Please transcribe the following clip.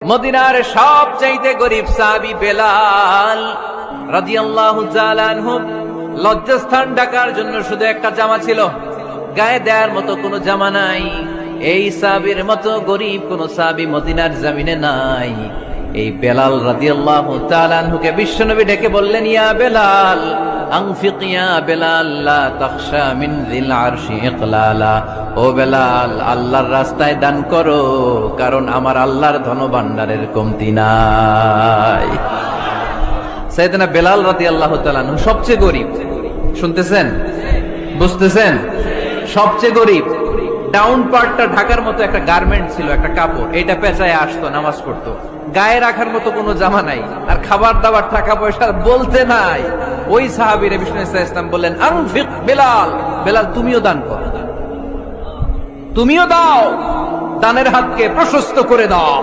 মদিনার সবচাইতে গরিব সাহাবী বেলাল রাদিয়াল্লাহু তাআলা আনহু লজ্জাস্থান ঢাকার জন্য শুধু একটা জামা ছিল, গায়ে দেওয়ার মতো কোনো জামা নাই। এই সাহাবীর মতো গরিব কোন সাহাবী মদিনার জমিনে নাই। এই বেলাল রাদিয়াল্লাহু তাআলা আনহুকে বিশ্বনবী ডেকে বললেন, ইয়া বেলাল আনফিক ইয়া বেলাল লা তাখশা মিন যিল আরশি ইকলালা। ও বেলাল, আল্লাহর রাস্তায় দান করো, কারণ আমার আল্লাহর ধনভাণ্ডারের কমতি নাই। সাইয়েদনা বেলাল রাদিয়াল্লাহু তাআলা আনহু সবচেয়ে গরিব। শুনতেছেন, বুঝতেছেন? সবচেয়ে গরিব। ডাউন পার্টটা ঢাকার মতো একটা গার্মেন্ট ছিল, একটা কাপড়, এটা পেঁচায় আসতো, নামাজ পড়তো। গায়ে রাখার মতো কোনো জামা নাই, আর খাবার দাবার টাকা পয়সা বলতে নাই। ওই সাহাবীরে বিষ্ণু ইসলাম বললেন, আনফিক বেলাল, বেলাল তুমিও দান করো, তুমিও দাও, দানের হাতকে প্রশস্ত করে দাও।